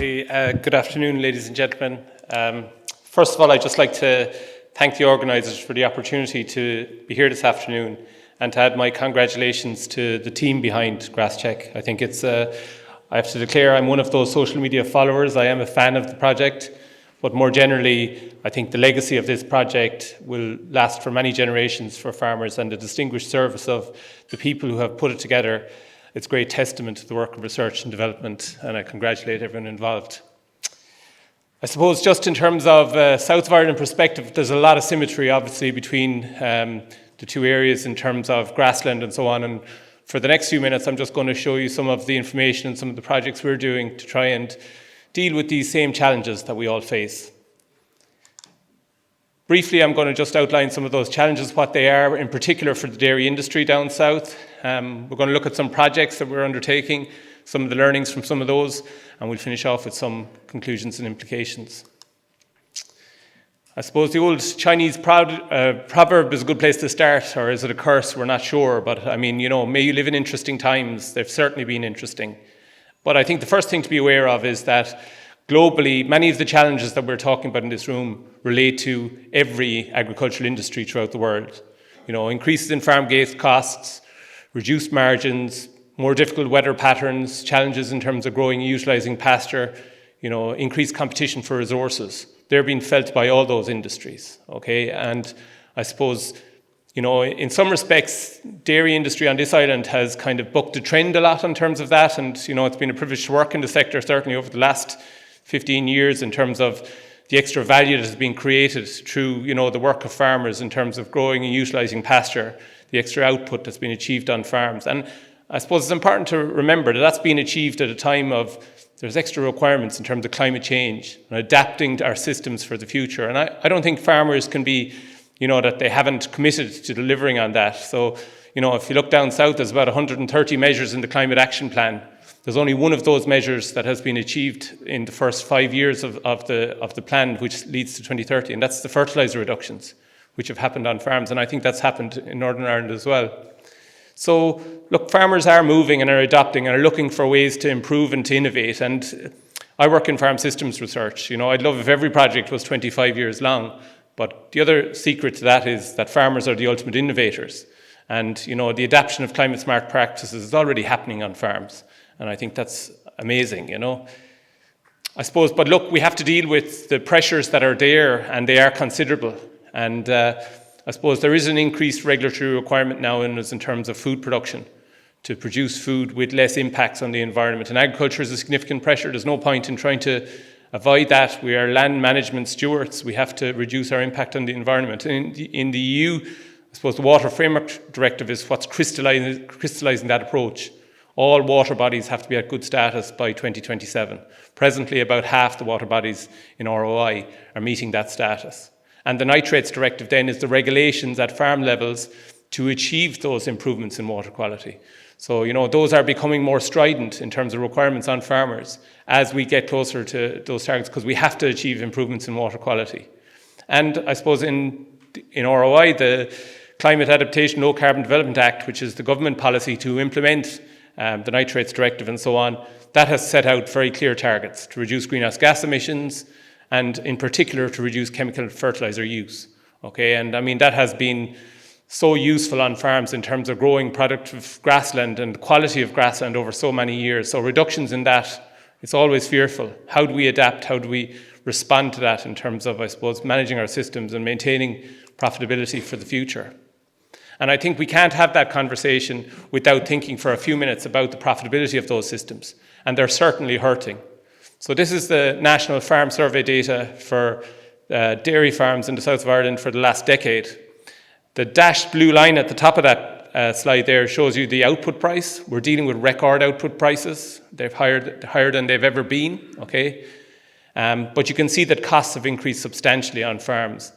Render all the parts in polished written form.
Okay, good afternoon, ladies and gentlemen. First of all, I'd just like to thank the organisers for the opportunity to be here this afternoon and to add my congratulations to the team behind GrassCheck. I think it's, I have to declare I'm one of those social media followers. I am a fan of the project, but more generally, I think the legacy of this project will last for many generations for farmers, and the distinguished service of the people who have put it together. It's a great testament to the work of research and development, and I congratulate everyone involved. I suppose just in terms of South of Ireland perspective, there's a lot of symmetry obviously between the two areas in terms of grassland and so on, and for the next few minutes I'm just going to show you some of the information and some of the projects we're doing to try and deal with these same challenges that we all face. Briefly, I'm going to just outline some of those challenges, what they are, in particular for the dairy industry down south. We're going to look at some projects that we're undertaking, some of the learnings from some of those, and we'll finish off with some conclusions and implications. I suppose the old Chinese proverb is a good place to start, or is it a curse? We're not sure, but I mean, you know, may you live in interesting times. They've certainly been interesting. But I think the first thing to be aware of is that globally, many of the challenges that we're talking about in this room relate to every agricultural industry throughout the world. You know, increases in farm gate costs, reduced margins, more difficult weather patterns, challenges in terms of growing and utilising pasture, you know, increased competition for resources. They're being felt by all those industries, okay? And I suppose, you know, in some respects, dairy industry on this island has kind of bucked the trend a lot in terms of that, and, you know, it's been a privilege to work in the sector, certainly over the last 15 years in terms of the extra value that has been created through, you know, the work of farmers in terms of growing and utilising pasture, the extra output that's been achieved on farms. And I suppose it's important to remember that that's been achieved at a time of there's extra requirements in terms of climate change and adapting our systems for the future. And I don't think farmers can be, you know, that they haven't committed to delivering on that. So, you know, if you look down south, there's about 130 measures in the Climate Action Plan. There's only one of those measures that has been achieved in the first 5 years of the plan, which leads to 2030, and that's the fertiliser reductions, which have happened on farms, and I think that's happened in Northern Ireland as well. So, look, farmers are moving and are adopting and are looking for ways to improve and to innovate, and I work in farm systems research. You know, I'd love if every project was 25 years long, but the other secret to that is that farmers are the ultimate innovators, and, you know, the adoption of climate smart practices is already happening on farms. And I think that's amazing, you know. I suppose, but look, we have to deal with the pressures that are there, and they are considerable. And I suppose there is an increased regulatory requirement now in terms of food production to produce food with less impacts on the environment. And agriculture is a significant pressure. There's no point in trying to avoid that. We are land management stewards. We have to reduce our impact on the environment. And in the EU, I suppose the Water Framework Directive is what's crystallising that approach. All water bodies have to be at good status by 2027. Presently, about half the water bodies in ROI are meeting that status. And the Nitrates Directive then is the regulations at farm levels to achieve those improvements in water quality. So, you know, those are becoming more strident in terms of requirements on farmers as we get closer to those targets, because we have to achieve improvements in water quality. And I suppose in ROI, the Climate Adaptation Low Carbon Development Act, which is the government policy to implement the Nitrates Directive and so on, that has set out very clear targets to reduce greenhouse gas emissions and in particular to reduce chemical fertiliser use. Okay, and I mean that has been so useful on farms in terms of growing productive grassland and quality of grassland over so many years. So reductions in that, it's always fearful. How do we adapt? How do we respond to that in terms of, I suppose, managing our systems and maintaining profitability for the future? And I think we can't have that conversation without thinking for a few minutes about the profitability of those systems. And they're certainly hurting. So this is the National Farm Survey data for dairy farms in the south of Ireland for the last decade. The dashed blue line at the top of that slide there shows you the output price. We're dealing with record output prices. They've higher than they've ever been, okay? But you can see that costs have increased substantially on farms.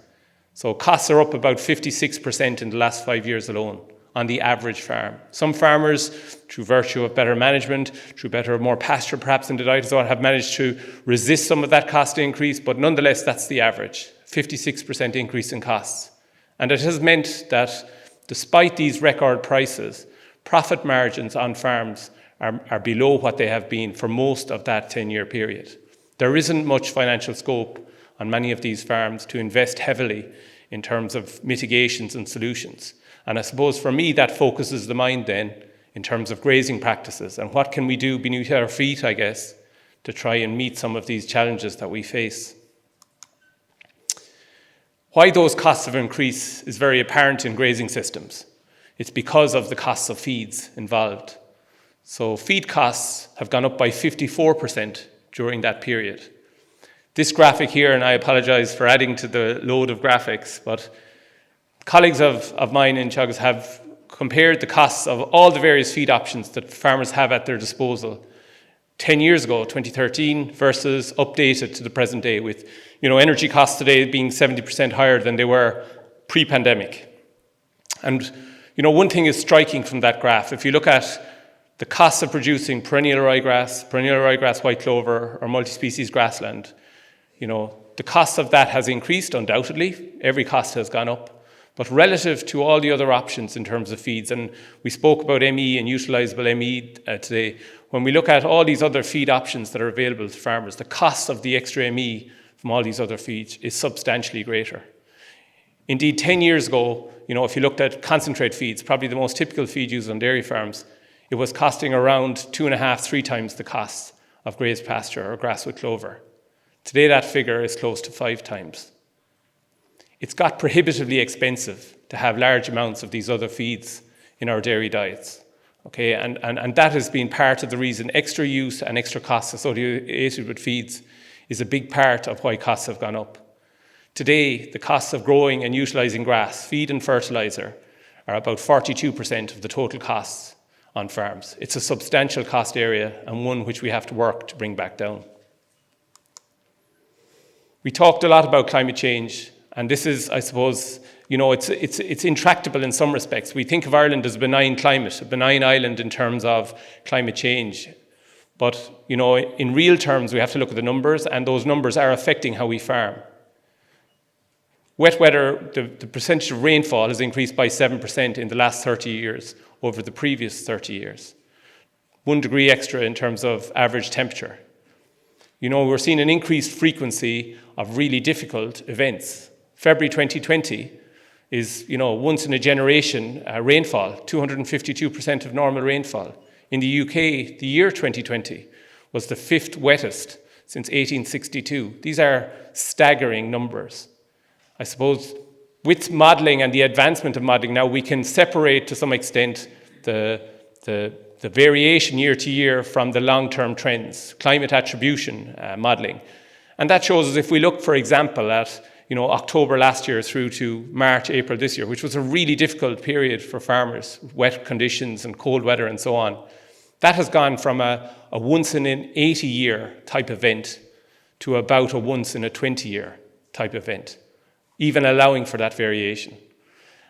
So costs are up about 56% in the last 5 years alone on the average farm. Some farmers, through virtue of better management, through more pasture perhaps in the diet, have managed to resist some of that cost increase, but nonetheless that's the average, 56% increase in costs. And it has meant that despite these record prices, profit margins on farms are below what they have been for most of that 10-year period. There isn't much financial scope on many of these farms to invest heavily in terms of mitigations and solutions. And I suppose for me that focuses the mind then in terms of grazing practices and what can we do beneath our feet, I guess, to try and meet some of these challenges that we face. Why those costs have increased is very apparent in grazing systems. It's because of the costs of feeds involved. So feed costs have gone up by 54% during that period. This graphic here, and I apologize for adding to the load of graphics, but colleagues of mine in Teagasc have compared the costs of all the various feed options that farmers have at their disposal 10 years ago, 2013, versus updated to the present day with energy costs today being 70% higher than they were pre-pandemic. And one thing is striking from that graph. If you look at the costs of producing perennial ryegrass, white clover, or multi-species grassland, the cost of that has increased undoubtedly. Every cost has gone up. But relative to all the other options in terms of feeds, and we spoke about ME and utilisable ME today, when we look at all these other feed options that are available to farmers, the cost of the extra ME from all these other feeds is substantially greater. Indeed, 10 years ago, if you looked at concentrate feeds, probably the most typical feed used on dairy farms, it was costing around 2.5, 3 times the cost of grazed pasture or grass with clover. Today, that figure is close to 5 times. It's got prohibitively expensive to have large amounts of these other feeds in our dairy diets. Okay, and that has been part of the reason extra use and extra costs associated with feeds is a big part of why costs have gone up. Today, the costs of growing and utilising grass, feed and fertiliser are about 42% of the total costs on farms. It's a substantial cost area and one which we have to work to bring back down. We talked a lot about climate change, and this is, I suppose, it's intractable in some respects. We think of Ireland as a benign climate, a benign island in terms of climate change. But, in real terms, we have to look at the numbers, and those numbers are affecting how we farm. Wet weather, the percentage of rainfall has increased by 7% in the last 30 years over the previous 30 years. 1 degree extra in terms of average temperature. We're seeing an increased frequency of really difficult events. February 2020 is, once in a generation rainfall, 252% of normal rainfall. In the UK, the year 2020 was the 5th wettest since 1862. These are staggering numbers. I suppose with modelling and the advancement of modelling now, we can separate to some extent the variation year to year from the long-term trends, climate attribution modelling. And that shows us if we look, for example, at October last year through to March, April this year, which was a really difficult period for farmers, wet conditions and cold weather and so on. That has gone from a once in an 80-year type event to about a once in a 20-year type event, even allowing for that variation.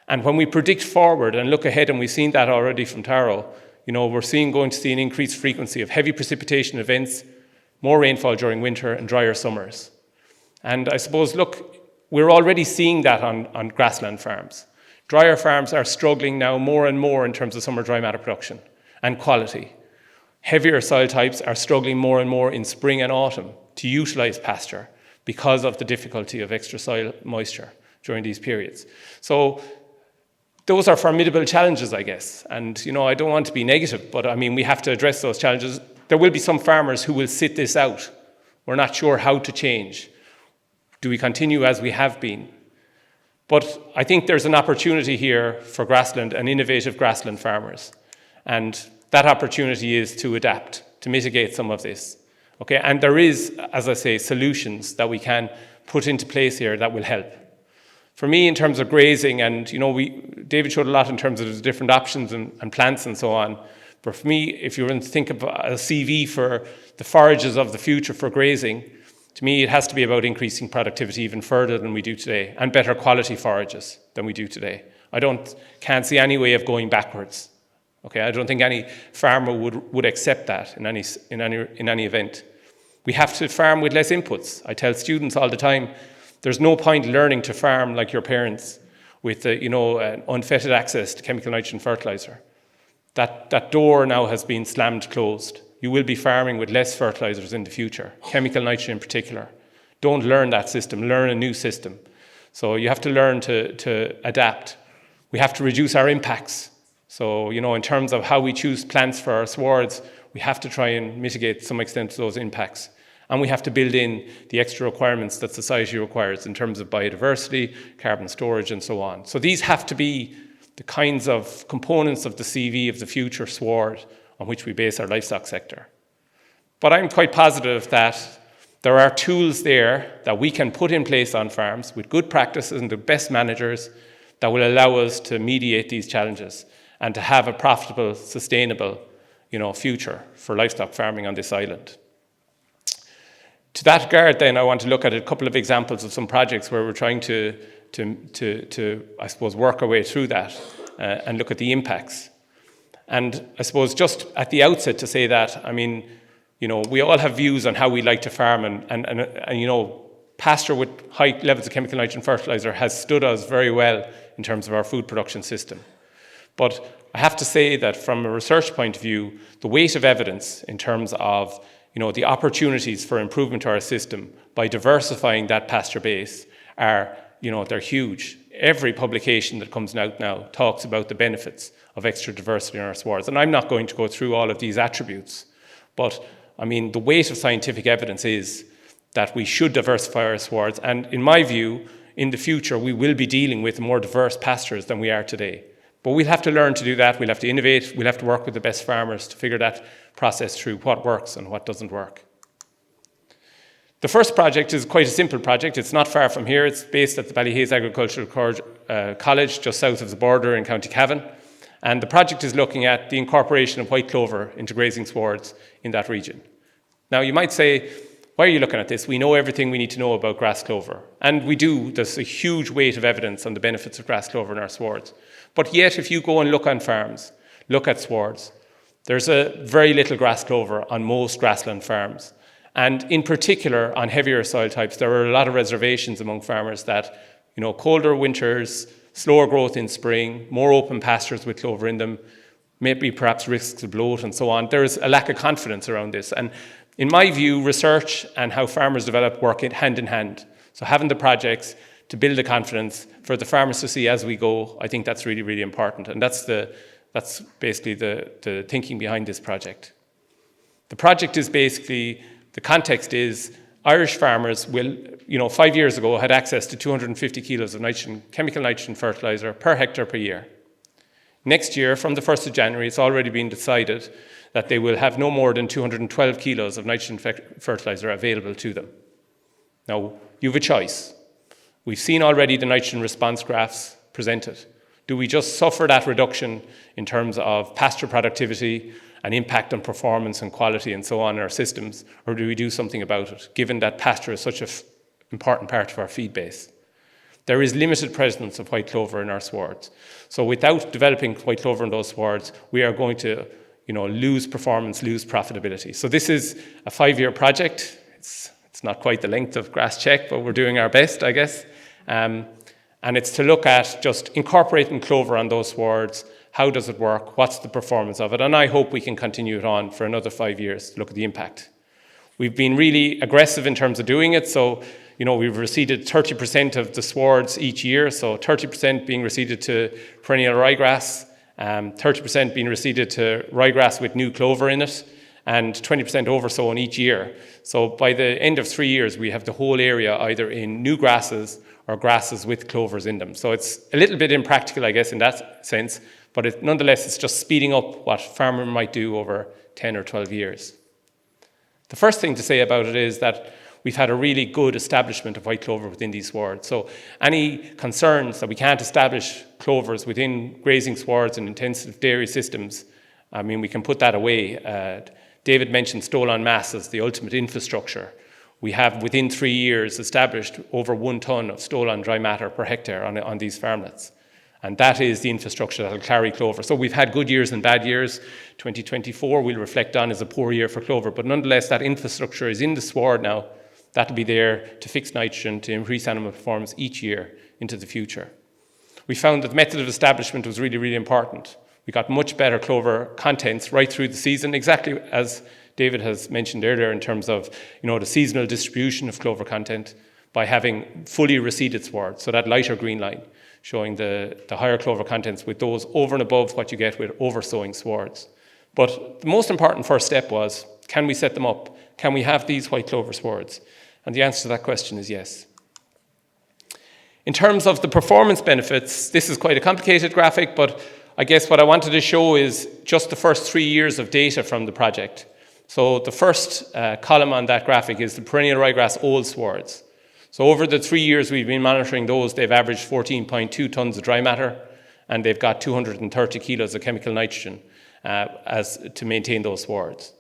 And when we predict forward and look ahead, and we've seen that already from Taro, we're going to see an increased frequency of heavy precipitation events, more rainfall during winter and drier summers. And I suppose, look, we're already seeing that on grassland farms. Drier farms are struggling now more and more in terms of summer dry matter production and quality. Heavier soil types are struggling more and more in spring and autumn to utilise pasture because of the difficulty of extra soil moisture during these periods. So those are formidable challenges, I guess. And, I don't want to be negative, but we have to address those challenges. There will be some farmers who will sit this out. We're not sure how to change. Do we continue as we have been? But I think there's an opportunity here for grassland and innovative grassland farmers. And that opportunity is to adapt, to mitigate some of this. Okay, and there is, as I say, solutions that we can put into place here that will help. For me, in terms of grazing, and David showed a lot in terms of the different options and plants and so on. But for me, if you were to think of a CV for the forages of the future for grazing, to me, it has to be about increasing productivity even further than we do today, and better quality forages than we do today. Can't see any way of going backwards. Okay, I don't think any farmer would accept that in any event. We have to farm with less inputs. I tell students all the time, there's no point learning to farm like your parents with unfettered access to chemical nitrogen fertilizer. That door now has been slammed closed. you will be farming with less fertilizers in the future, chemical nitrogen in particular. Don't learn that system, learn a new system. So you have to learn to adapt. We have to reduce our impacts. So, in terms of how we choose plants for our swards, we have to try and mitigate to some extent those impacts. And we have to build in the extra requirements that society requires in terms of biodiversity, carbon storage, and so on. So these have to be the kinds of components of the CV of the future sward on which we base our livestock sector. But I'm quite positive that there are tools there that we can put in place on farms with good practices and the best managers that will allow us to mediate these challenges and to have a profitable, sustainable, future for livestock farming on this island. To that regard, then, I want to look at a couple of examples of some projects where we're trying to I suppose, work our way through that and look at the impacts. And I suppose just at the outset to say that, we all have views on how we like to farm, and pasture with high levels of chemical nitrogen fertilizer has stood us very well in terms of our food production system. But I have to say that from a research point of view, the weight of evidence in terms of the opportunities for improvement to our system by diversifying that pasture base are, they're huge. Every publication that comes out now talks about the benefits of extra diversity in our swards. And I'm not going to go through all of these attributes, but the weight of scientific evidence is that we should diversify our swards. And in my view, in the future, we will be dealing with more diverse pastures than we are today. But we'll have to learn to do that. We'll have to innovate. We'll have to work with the best farmers to figure that process through, what works and what doesn't work. The first project is quite a simple project. It's not far from here. It's based at the Ballyhaise Agricultural College, just south of the border in County Cavan. And the project is looking at the incorporation of white clover into grazing swards in that region. Now, you might say, why are you looking at this? We know everything we need to know about grass clover. And we do. There's a huge weight of evidence on the benefits of grass clover in our swards. But yet, if you go and look on farms, look at swards, there's a very little grass clover on most grassland farms. And in particular, on heavier soil types, there are a lot of reservations among farmers that, colder winters, slower growth in spring, more open pastures with clover in them, maybe perhaps risks of bloat and so on. There is a lack of confidence around this. And in my view, research and how farmers develop work hand in hand. So having the projects to build the confidence for the farmers to see as we go, I think that's really, really important. And that's basically the thinking behind this project. The project is basically, the context is Irish farmers will, 5 years ago had access to 250 kilos of chemical nitrogen fertilizer per hectare per year. Next year, from the 1st of January, it's already been decided that they will have no more than 212 kilos of nitrogen fertilizer available to them. Now, you have a choice. We've seen already the nitrogen response graphs presented. Do we just suffer that reduction in terms of pasture productivity and impact on performance and quality and so on in our systems, or do we do something about it, given that pasture is such an important part of our feed base? There is limited presence of white clover in our swards. So without developing white clover in those swards, we are going to lose performance, lose profitability. So this is a 5-year project. It's not quite the length of GrassCheck, but we're doing our best, I guess. And it's to look at just incorporating clover on those swards. How does it work? What's the performance of it? And I hope we can continue it on for another 5 years to look at the impact. We've been really aggressive in terms of doing it. So, we've reseeded 30% of the swards each year. So 30% being reseeded to perennial ryegrass, 30% being reseeded to ryegrass with new clover in it, and 20% oversown each year. So by the end of 3 years, we have the whole area either in new grasses or grasses with clovers in them. So it's a little bit impractical, I guess, in that sense, but nonetheless, it's just speeding up what a farmer might do over 10 or 12 years. The first thing to say about it is that we've had a really good establishment of white clover within these swards. So any concerns that we can't establish clovers within grazing swards and intensive dairy systems, we can put that away. David mentioned stolon mass as the ultimate infrastructure. We have, within 3 years, established over 1 tonne of stolon dry matter per hectare on these farmlets. And that is the infrastructure that will carry clover. So we've had good years and bad years. 2024 we'll reflect on as a poor year for clover, but nonetheless that infrastructure is in the sward now. That'll be there to fix nitrogen, to increase animal performance each year into the future. We found that the method of establishment was really, really important. We got much better clover contents right through the season, exactly as David has mentioned earlier in terms of, the seasonal distribution of clover content by having fully reseeded sward, so that lighter green line showing the higher clover contents with those over and above what you get with oversowing swards. But the most important first step was, can we set them up? Can we have these white clover swards? And the answer to that question is yes. In terms of the performance benefits, this is quite a complicated graphic, but I guess what I wanted to show is just the first 3 years of data from the project. So the first column on that graphic is the perennial ryegrass old swards. So over the 3 years we've been monitoring those, they've averaged 14.2 tons of dry matter, and they've got 230 kilos of chemical nitrogen to maintain those swards.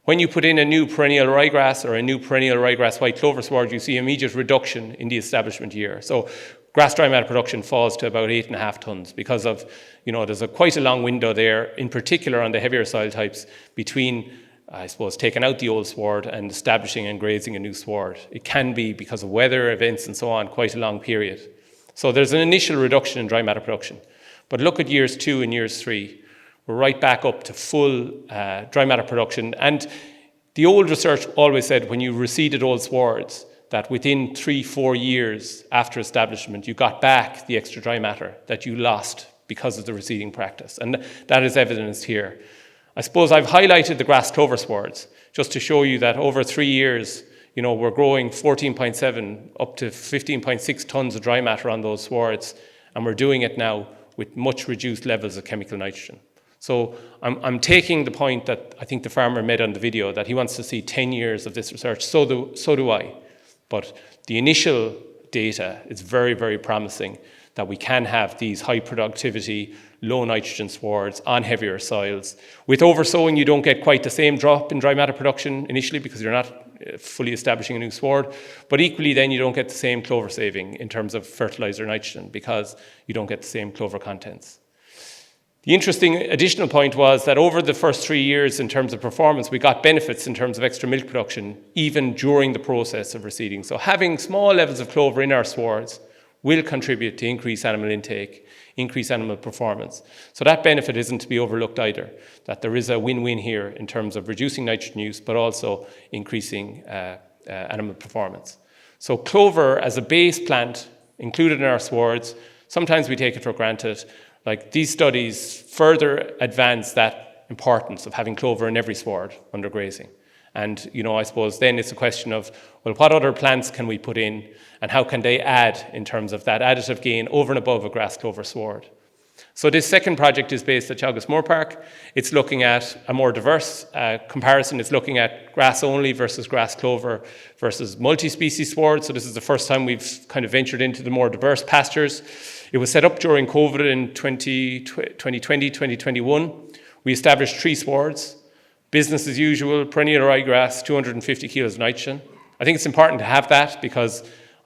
When you put in a new perennial ryegrass or a new perennial ryegrass white clover sward, you see immediate reduction in the establishment year. So grass dry matter production falls to about 8.5 tons because of, there's quite a long window there, in particular on the heavier soil types, between, I suppose, taking out the old sward and establishing and grazing a new sward. It can be, because of weather events and so on, quite a long period. So there's an initial reduction in dry matter production. But look at years 2 and years 3. We're right back up to full dry matter production. And the old research always said when you reseeded old swards, that within 3-4 years after establishment, you got back the extra dry matter that you lost because of the reseeding practice. And that is evidenced here. I suppose I've highlighted the grass clover swards just to show you that over 3 years, we're growing 14.7 up to 15.6 tons of dry matter on those swards. And we're doing it now with much reduced levels of chemical nitrogen. So I'm taking the point that I think the farmer made on the video, that he wants to see 10 years of this research. So do I. But the initial data is very, very promising that we can have these high productivity, low nitrogen swards on heavier soils. With oversowing, you don't get quite the same drop in dry matter production initially because you're not fully establishing a new sward. But equally then you don't get the same clover saving in terms of fertilizer nitrogen because you don't get the same clover contents. The interesting additional point was that over the first 3 years in terms of performance, we got benefits in terms of extra milk production, even during the process of reseeding. So having small levels of clover in our swards will contribute to increased animal intake, increased animal performance. So that benefit isn't to be overlooked either, that there is a win-win here in terms of reducing nitrogen use, but also increasing animal performance. So clover as a base plant included in our swards, sometimes we take it for granted. Like these studies further advance that importance of having clover in every sward under grazing. And, I suppose then it's a question of, well, what other plants can we put in and how can they add in terms of that additive gain over and above a grass clover sward? So this second project is based at Teagasc Moorepark. It's looking at a more diverse comparison. It's looking at grass only versus grass clover versus multi-species sward. So this is the first time we've kind of ventured into the more diverse pastures. It was set up during COVID in 2020, 2021. We established 3 swards, business as usual, perennial ryegrass, 250 kilos of nitrogen. I think it's important to have that because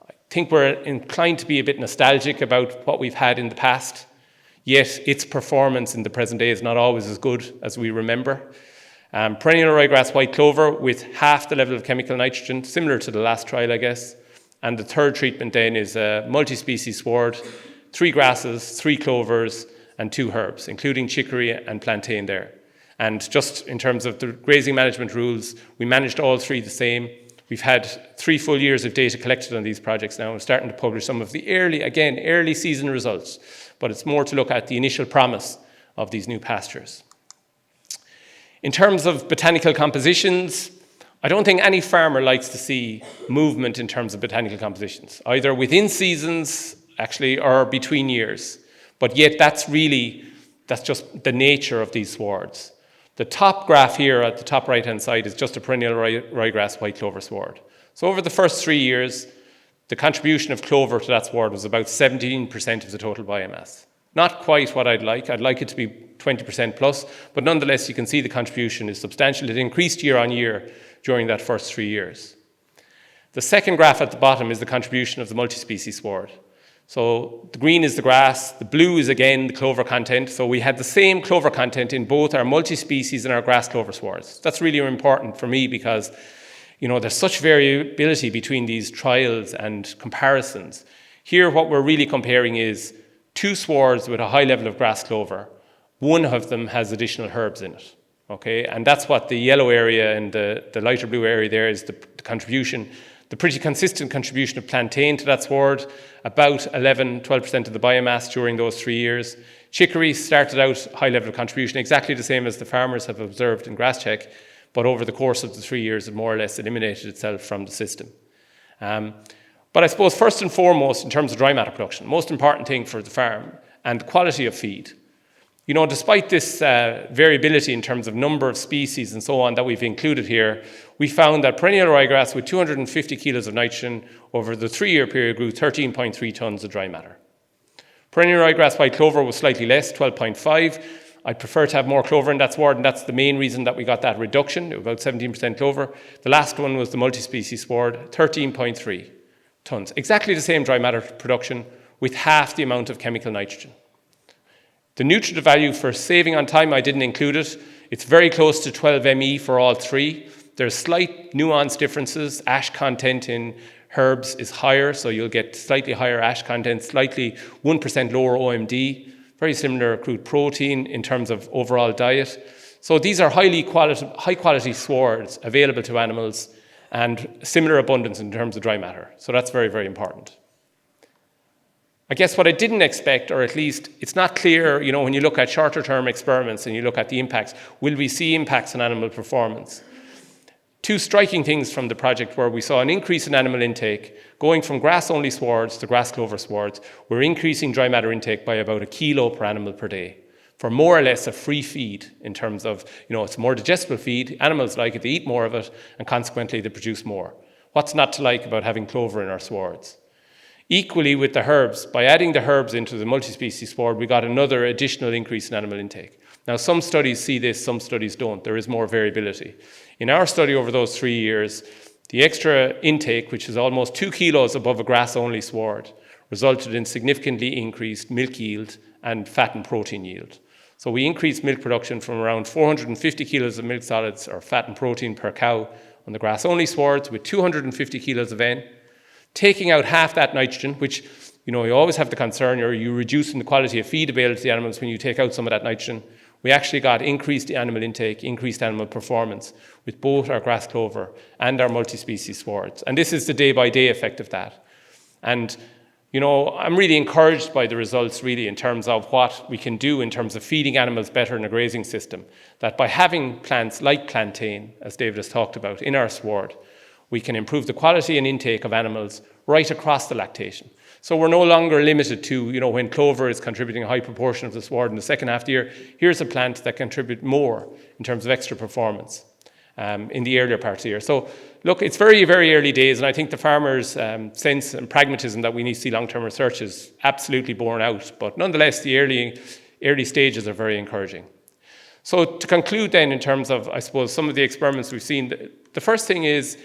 I think we're inclined to be a bit nostalgic about what we've had in the past. Yet its performance in the present day is not always as good as we remember. Perennial ryegrass white clover with half the level of chemical nitrogen, similar to the last trial, I guess. And the third treatment then is a multi-species sward, 3 grasses, 3 clovers, and 2 herbs, including chicory and plantain there. And just in terms of the grazing management rules, we managed all 3 the same. We've had 3 full years of data collected on these projects now. We're starting to publish some of the early season results, but it's more to look at the initial promise of these new pastures. In terms of botanical compositions, I don't think any farmer likes to see movement in terms of botanical compositions, either within seasons, actually, or between years. But yet that's just the nature of these swards. The top graph here at the top right-hand side is just a perennial ryegrass white clover sward. So over the first 3 years, the contribution of clover to that sward was about 17% of the total biomass. Not quite what I'd like. I'd like it to be 20% plus, but nonetheless, you can see the contribution is substantial. It increased year on year during that first 3 years. The second graph at the bottom is the contribution of the multi-species sward. So the green is the grass, the blue is again the clover content. So we had the same clover content in both our multi-species and our grass clover swards. That's really important for me because, there's such variability between these trials and comparisons. Here, what we're really comparing is 2 swards with a high level of grass clover. One of them has additional herbs in it. Okay, and that's what the yellow area and the lighter blue area there is the contribution, the pretty consistent contribution of plantain to that sward, about 11-12% of the biomass during those 3 years. Chicory started out high level of contribution, exactly the same as the farmers have observed in GrassCheck, but over the course of the 3 years it more or less eliminated itself from the system. But I suppose first and foremost, in terms of dry matter production, most important thing for the farm and quality of feed. You know, despite this variability in terms of number of species and so on that we've included here, we found that perennial ryegrass with 250 kilos of nitrogen over the 3-year period grew 13.3 tons of dry matter. Perennial ryegrass white clover was slightly less, 12.5. I'd prefer to have more clover in that sward, and that's the main reason that we got that reduction, about 17% clover. The last one was the multi-species sward, 13.3 tons. Exactly the same dry matter production with half the amount of chemical nitrogen. The nutritive value for saving on time, I didn't include it. It's very close to 12 ME for all three. There's slight nuance differences. Ash content in herbs is higher, so you'll get slightly higher ash content, slightly 1% lower OMD, very similar crude protein in terms of overall diet. So these are high quality swards available to animals and similar abundance in terms of dry matter. So that's very, very important. I guess what I didn't expect, or at least it's not clear, you know, when you look at shorter term experiments and you look at the impacts, will we see impacts on animal performance? Two striking things from the project where we saw an increase in animal intake, going from grass-only swards to grass clover swards. We're increasing dry matter intake by about 1 kilo per animal per day for more or less a free feed in terms of, you know, it's a more digestible feed. Animals like it, they eat more of it, and consequently they produce more. What's not to like about having clover in our swards? Equally with the herbs, by adding the herbs into the multi-species sward, we got another additional increase in animal intake. Now, some studies see this, some studies don't. There is more variability. In our study over those 3 years, the extra intake, which is almost 2 kilos above a grass-only sward, resulted in significantly increased milk yield and fat and protein yield. So we increased milk production from around 450 kilos of milk solids or fat and protein per cow on the grass-only swards with 250 kilos of N, taking out half that nitrogen, which, you know, you always have the concern, you're reducing the quality of feed available to the animals when you take out some of that nitrogen. We actually got increased animal intake, increased animal performance with both our grass clover and our multi-species swards. And this is the day-by-day effect of that. And, you know, I'm really encouraged by the results really in terms of what we can do in terms of feeding animals better in a grazing system. That by having plants like plantain, as David has talked about, in our sward, we can improve the quality and intake of animals right across the lactation. So we're no longer limited to, you know, when clover is contributing a high proportion of the sward in the second half of the year, here's a plant that contributes more in terms of extra performance in the earlier part of the year. So look, it's very, very early days, and I think the farmers' sense and pragmatism that we need to see long-term research is absolutely borne out. But nonetheless, the early stages are very encouraging. So to conclude then in terms of, I suppose, some of the experiments we've seen, the first thing is,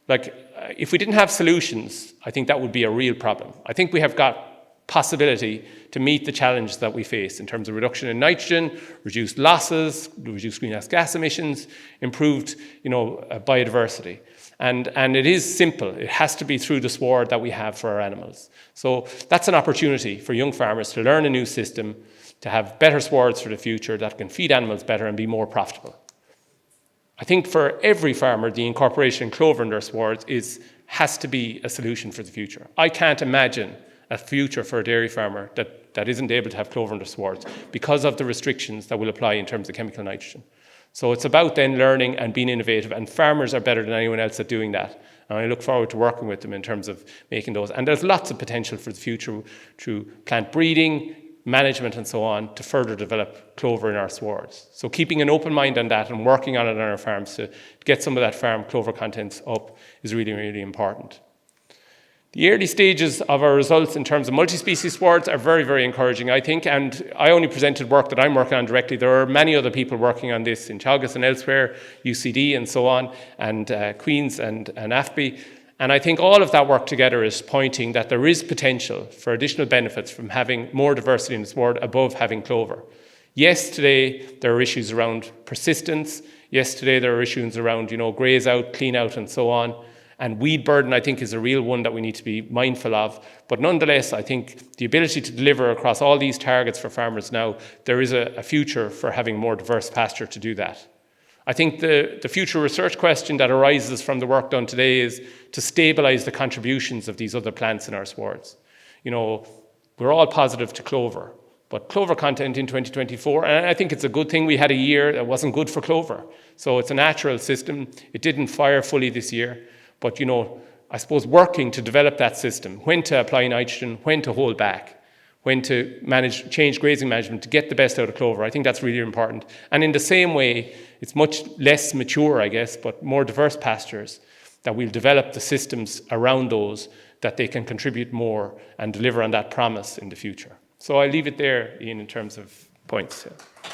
like, if we didn't have solutions, I think that would be a real problem. I think we have got possibility to meet the challenge that we face in terms of reduction in nitrogen, reduced losses, reduced greenhouse gas emissions, improved, you know, biodiversity. And it is simple. It has to be through the sward that we have for our animals. So that's an opportunity for young farmers to learn a new system, to have better swards for the future that can feed animals better and be more profitable. I think for every farmer, the incorporation of clover in their swards has to be a solution for the future. I can't imagine a future for a dairy farmer that isn't able to have clover in their swards because of the restrictions that will apply in terms of chemical nitrogen. So it's about then learning and being innovative, and farmers are better than anyone else at doing that. And I look forward to working with them in terms of making those. And there's lots of potential for the future through plant breeding, management and so on to further develop clover in our swards. So keeping an open mind on that and working on it on our farms to get some of that farm clover contents up is really, really important. The early stages of our results in terms of multi-species swards are very, very encouraging, I think, and I only presented work that I'm working on directly. There are many other people working on this in Teagasc and elsewhere, UCD and so on, and Queen's and AFBI. And I think all of that work together is pointing that there is potential for additional benefits from having more diversity in the sward above having clover. Yes, today there are issues around persistence. Yes, today there are issues around, you know, graze out, clean out and so on. And weed burden, I think, is a real one that we need to be mindful of. But nonetheless, I think the ability to deliver across all these targets for farmers now, there is a future for having more diverse pasture to do that. I think the future research question that arises from the work done today is to stabilise the contributions of these other plants in our swards. You know, we're all positive to clover, but clover content in 2024, and I think it's a good thing we had a year that wasn't good for clover. So it's a natural system. It didn't fire fully this year, but you know, I suppose working to develop that system, when to apply nitrogen, when to hold back, when to change grazing management to get the best out of clover. I think that's really important. And in the same way, it's much less mature, I guess, but more diverse pastures, that we'll develop the systems around those that they can contribute more and deliver on that promise in the future. So I leave it there, Ian, in terms of points. Yeah.